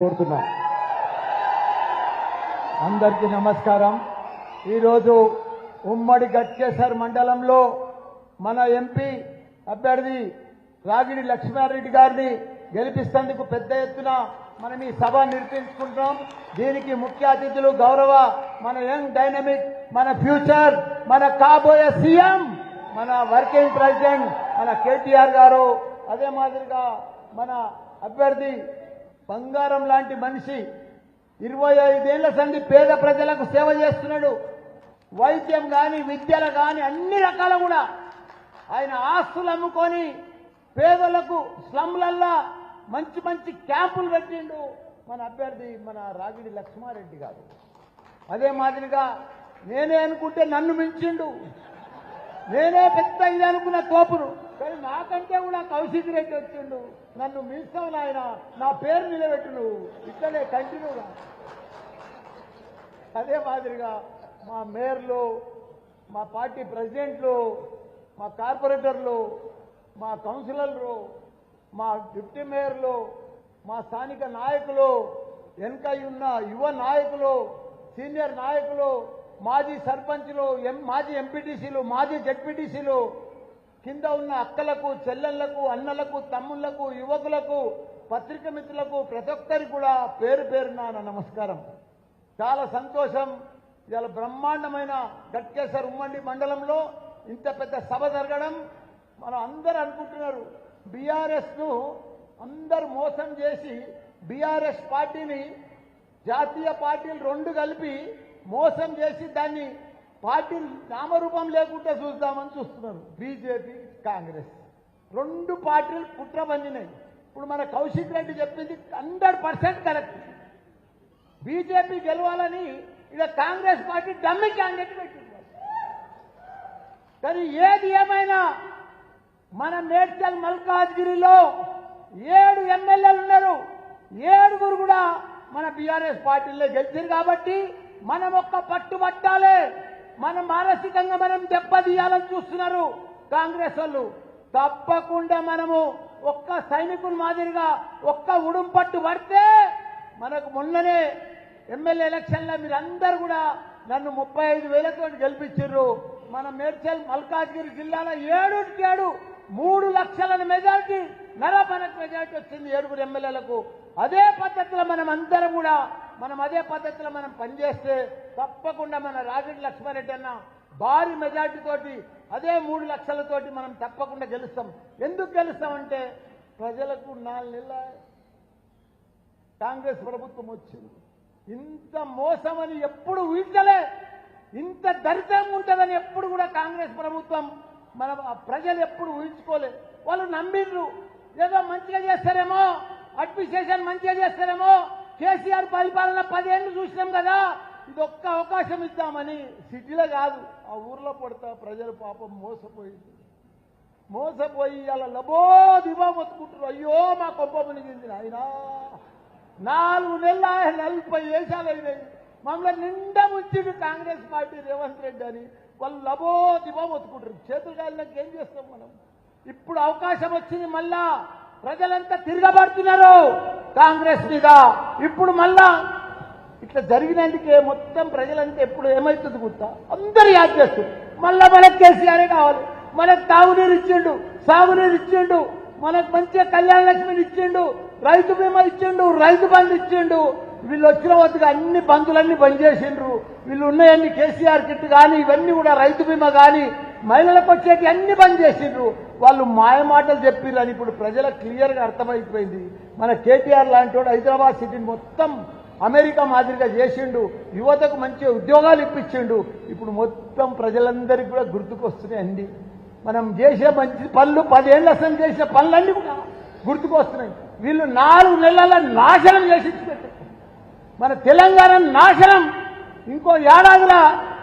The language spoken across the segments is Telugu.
కోరుతున్నాం. అందరికీ నమస్కారం. ఈరోజు ఉమ్మడి గట్కేసర్ మండలంలో మన ఎంపీ అభ్యర్థి రాగిడి లక్ష్మారెడ్డి గారిని గెలిపిస్తేందుకు పెద్ద ఎత్తున మనం ఈ సభ నిర్వహించుకుంటాం. దీనికి ముఖ్య అతిథులు గౌరవ మన యంగ్ డైనమిక్ మన ఫ్యూచర్ మన కాబోయే సీఎం మన వర్కింగ్ ప్రెసిడెంట్ మన కేటీఆర్ గారు, అదే మాదిరిగా మన అభ్యర్థి బంగారం లాంటి మనిషి 25 ఏళ్ల సంది పేద ప్రజలకు సేవ చేస్తున్నాడు. వైద్యం కానీ విద్యలు కానీ అన్ని రకాల కూడా ఆయన ఆస్తులు అమ్ముకొని పేదలకు స్లమ్లల్లా మంచి మంచి క్యాంపులు పెట్టిండు మన అభ్యర్థి మన రాగిడి లక్ష్మారెడ్డి గారు. అదే మాదిరిగా నేనే అనుకుంటే నన్ను మించిండు, నేనే పెద్ద ఇది అనుకున్న తోపురు, కానీ నాకంటే కూడా కౌశిక్ రెడ్డి వచ్చిండు. నన్ను మించావు ఆయన, నా పేరు నిలబెట్టు నువ్వు, ఇట్లనే కంటిన్యూగా. అదే మాదిరిగా మా మేయర్లు, మా పార్టీ ప్రెసిడెంట్లు, మా కార్పొరేటర్లు, మా కౌన్సిలర్లు, మా డిప్యూటీ మేయర్లు, మా స్థానిక నాయకులు, వెనుక ఉన్న యువ నాయకులు, సీనియర్ నాయకులు, మాజీ సర్పంచ్లు, మాజీ ఎంపీటీసీలు, మాజీ జడ్పీటీసీలు, కింద ఉన్న అక్కలకు, చెల్లెళ్లకు, అన్నలకు, తమ్ముళ్లకు, యువకులకు, పత్రిక మిత్రులకు, ప్రతి ఒక్కరికి కూడా పేరు పేరున నా నమస్కారం. చాలా సంతోషం. ఇవాళ బ్రహ్మాండమైన గట్కేసర్ ఉమ్మడి మండలంలో ఇంత పెద్ద సభ జరగడం. మనం అందరూ అనుకుంటున్నారు బీఆర్ఎస్ ను అందరూ మోసం చేసి బీఆర్ఎస్ పార్టీని జాతీయ పార్టీలు రెండు కలిపి మోసం చేసి దాన్ని పార్టీ నామరూపం లేకుండా చూద్దామని చూస్తున్నారు. బీజేపీ కాంగ్రెస్ రెండు పార్టీలు కుట్ర పండినాయి. ఇప్పుడు మన కౌశిక్ రెడ్డి చెప్పింది 100% కరెక్ట్. బీజేపీ గెలవాలని ఇక కాంగ్రెస్ పార్టీ డమ్మి క్యాండిడేట్ పెట్టింది. కానీ ఏది ఏమైనా మన మేడ్చల్ మల్కాజ్గిరిలో 7 ఎమ్మెల్యేలు ఉన్నారు. 7 కూడా మన బీఆర్ఎస్ పార్టీలో గెలిచారు. కాబట్టి మనం ఒక్క పట్టుబట్టాలి. మనం మానసికంగా మనం దెబ్బతీయాలని చూస్తున్నారు కాంగ్రెస్ వాళ్ళు. తప్పకుండా మనము ఒక్క సైనికుల మాదిరిగా ఒక్క ఉడుం పట్టు పడితే మనకు మొన్ననే ఎమ్మెల్యే ఎలక్షన్లో మీరందరూ కూడా నన్ను 35,000తో గెలిపించారు. మన మేడ్చల్ మల్కాజ్గిరి జిల్లాలో 7 3 లక్షల మెజార్టీ, నరపనకు మెజార్టీ వచ్చింది 7 ఎమ్మెల్యేలకు. అదే పద్ధతిలో మనం అందరం కూడా అదే పద్ధతిలో మనం పనిచేస్తే తప్పకుండా మన రాగిడి లక్ష్మారెడ్డి అన్న భారీ మెజార్టీ తోటి అదే 3 లక్షలతోటి మనం తప్పకుండా గెలుస్తాం. ఎందుకు గెలుస్తామంటే ప్రజలకు 4 నెలల కాంగ్రెస్ ప్రభుత్వం వచ్చింది. ఇంత మోసమని ఎప్పుడు ఊహించలే, ఇంత దరిద్రంగా ఉంటుందని ఎప్పుడు కూడా కాంగ్రెస్ ప్రభుత్వం మన ప్రజలు ఎప్పుడు ఊహించుకోలే. వాళ్ళు నమ్మిండ్రు ఏదో మంచిగా చేస్తారేమో, అడ్మినిస్ట్రేషన్ మంచిగా చేస్తారేమో, కేసీఆర్ పరిపాలన 10 ఏళ్ళు చూసినాం కదా, ఇది ఒక్క అవకాశం ఇద్దామని. సిటీలో కాదు, ఆ ఊర్లో పడతా ప్రజలు పాపం మోసపోయి అలా లబో దిబో మొత్తుకుంటారు. అయ్యో మా కొంప మునిగింది ఆయన. 4 నెలలు 40 వేషాలు అయినాయి. మమ్మల్ని నిండా ముంచిండు కాంగ్రెస్ పార్టీ రేవంత్ రెడ్డి అని. వాళ్ళు లబో దిబో మొత్తుకుంటారు. చేతులు కాళ్ళకి ఏం చేస్తాం మనం? ఇప్పుడు అవకాశం వచ్చింది, మళ్ళా ప్రజలంతా తిరగబడుతున్నారు కాంగ్రెస్ మీద. ఇప్పుడు మళ్ళా ఇట్లా జరిగినందుకే మొత్తం ప్రజలంతా ఎప్పుడు ఏమవుతుంది గుర్తా అందరూ యాద్ చేస్తారు. మళ్ళా మనకు కేసీఆరే కావాలి. మనకు తాగునీరు ఇచ్చిండు, సాగునీరు ఇచ్చిండు, మనకు మంచిగా కళ్యాణ లక్ష్మిని ఇచ్చిండు, రైతు బీమా ఇచ్చిండు, రైతు బంధు ఇచ్చిండు. వీళ్ళు వచ్చిన వద్దుగా అన్ని బంధులన్నీ బంద్ చేసిండ్రు. వీళ్ళు ఉన్నాయన్ని కేసీఆర్ కిట్ కానీ ఇవన్నీ కూడా రైతు బీమా కానీ మహిళలకు వచ్చేటి అన్ని బంద్ చేసిండ్రు. వాళ్ళు మాయ మాటలు చెప్పిర్రు అని ఇప్పుడు ప్రజలకు క్లియర్గా అర్థమైపోయింది. మన కేటీఆర్ లాంటి వాడు హైదరాబాద్ సిటీని మొత్తం అమెరికా మాదిరిగా చేసిండు, యువతకు మంచి ఉద్యోగాలు ఇప్పించిండు. ఇప్పుడు మొత్తం ప్రజలందరికీ కూడా గుర్తుకొస్తున్నాయి అండి. మనం చేసే మంచి పనులు 10 ఏళ్ల అసలు చేసిన పనులన్నీ కూడా గుర్తుకొస్తున్నాయి. వీళ్ళు 4 నెలల నాశనం చేసి పెట్టారు మన తెలంగాణ నాశనం. ఇంకో ఏడాదిలో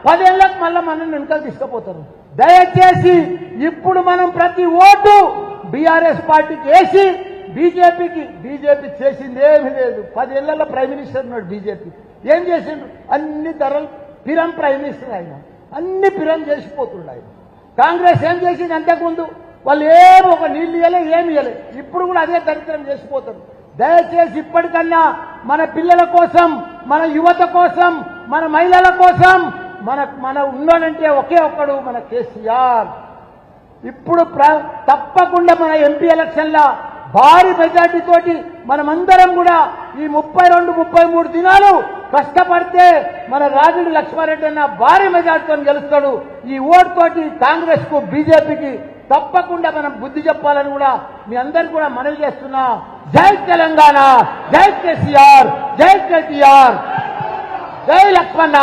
10 ఏళ్లకు మళ్ళీ మనం వెనుకలు తీసుకుపోతారు. దయచేసి ఇప్పుడు మనం ప్రతి ఓటు బీఆర్ఎస్ పార్టీకి వేసి బీజేపీ చేసింది ఏమీ లేదు. 10 ఏళ్లలో ప్రైమ్ మినిస్టర్ ఉన్నాడు బీజేపీ. ఏం చేసిండ్రు? అన్ని ధరలు పిరం ప్రైమ్ మినిస్టర్ ఆయన, అన్ని పిరం చేసిపోతుండే ఆయన. కాంగ్రెస్ ఏం చేసింది? అంతకుముందు వాళ్ళు ఏమి ఒక నీళ్లు ఇవ్వలే, ఏమి ఇవ్వలే. ఇప్పుడు కూడా అదే దరిద్రం చేసిపోతారు. దయచేసి ఇప్పటికన్నా మన పిల్లల కోసం, మన యువత కోసం, మన మహిళల కోసం మన ఉన్నాడంటే ఒకే ఒక్కడు మన కేసీఆర్. ఇప్పుడు తప్పకుండా మన ఎంపీ ఎలక్షన్ల భారీ మెజార్టీ తోటి మనమందరం కూడా ఈ 32-33 దినాలు కష్టపడితే మన రాజుడి లక్ష్మారెడ్డి అన్న భారీ మెజార్టీతో గెలుస్తాడు. ఈ ఓటు తోటి కాంగ్రెస్ కు, బీజేపీకి తప్పకుండా మనం బుద్ధి చెప్పాలని కూడా మీ అందరికీ కూడా మనవి చేస్తున్నా. జై తెలంగాణ, జై కేసీఆర్, జై కేటీఆర్, జై లక్ష్మణ.